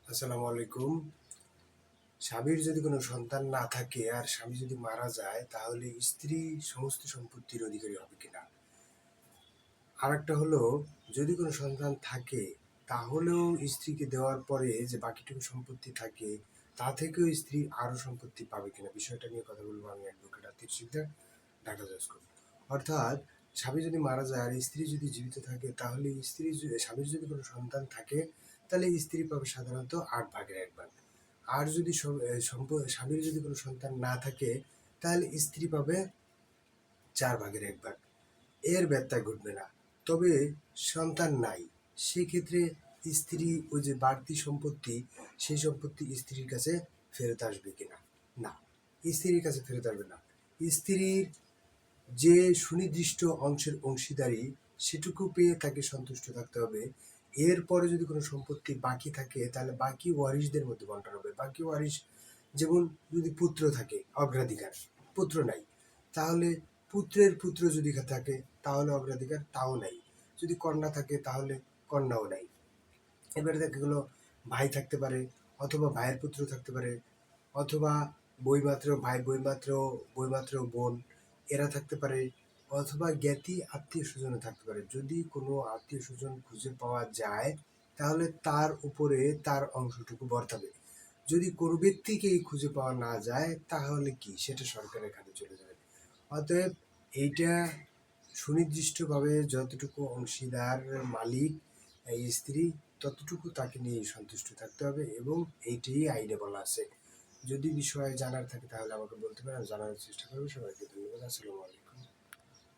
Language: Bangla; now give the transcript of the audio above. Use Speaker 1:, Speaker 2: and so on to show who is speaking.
Speaker 1: আসসালামু আলাইকুম। স্বামীর যদি কোনো সন্তান না থাকে আর স্বামী যদি মারা যায় তাহলে স্ত্রী সমস্ত সম্পত্তির অধিকারী হবে কিনা। আর একটা হলো, যদি কোনো সন্তান থাকে তাহলেও স্ত্রীকে দেওয়ার পরে যে বাকিটুকু সম্পত্তি থাকে তা থেকেও স্ত্রী আরো সম্পত্তি পাবে কিনা, বিষয়টা নিয়ে কথা বলবো আমি অ্যাডভোকেট আতিক শিকদার, ঢাকা জজ কোর্ট। অর্থাৎ স্বামী যদি মারা যায় আর স্ত্রী যদি জীবিত থাকে তাহলে স্বামীর যদি কোনো সন্তান থাকে তাহলে স্ত্রী পাবে সাধারণত 8/1 ভাগ। আর যদি স্বামীর যদি কোনো সন্তান না থাকে তাহলে স্ত্রী পাবে 4/1 ভাগ। এর ব্যত্যয় ঘটবে না। তবে সন্তান নাই, সেক্ষেত্রে স্ত্রী ওই যে বাড়তি সম্পত্তি, সেই সম্পত্তি স্ত্রীর কাছে ফেরত আসবে কিনা? না, স্ত্রীর কাছে ফেরত আসবে না। স্ত্রীর যে সুনির্দিষ্ট অংশের অংশীদারি সেটুকু পেয়ে তাকে সন্তুষ্ট থাকতে হবে। এরপরে যদি কোনো সম্পত্তি বাকি থাকে তাহলে বাকি ওয়ারিশদের মধ্যে বন্টন হবে। বাকি ওয়ারিশ যেমন যদি পুত্র থাকে অগ্রাধিকার, পুত্র নাই তাহলে পুত্রের পুত্র যদি থাকে তাহলে অগ্রাধিকার তাও নাই, যদি কন্যা থাকে তাহলে কন্যাও নাই। এবারে দেখা গেলো ভাই থাকতে পারে, অথবা ভাইয়ের পুত্র থাকতে পারে, অথবা বইমাত্র ভাই, বইমাত্র বোন এরা থাকতে পারে, অথবা জ্ঞাতি আত্মীয় স্বজনও থাকতে পারে। যদি কোনো আত্মীয় স্বজন খুঁজে পাওয়া যায় তাহলে তার উপরে তার অংশটুকু বর্তাবে। যদি কোনো ব্যক্তিকেই খুঁজে পাওয়া না যায় তাহলে কি সেটা সরকারের খাতে চলে যাবে। অতএব এইটা সুনির্দিষ্টভাবে যতটুকু অংশীদার মালিক এই স্ত্রী, ততটুকু তাকে নিয়ে সন্তুষ্ট থাকতে হবে এবং এইটাই আইনে বলা আছে। যদি বিষয়ে জানার থাকে তাহলে আমাকে বলতে পারেন, জানার চেষ্টা করবো। সবাইকে ধন্যবাদ। আসসালামু আলাইকুম।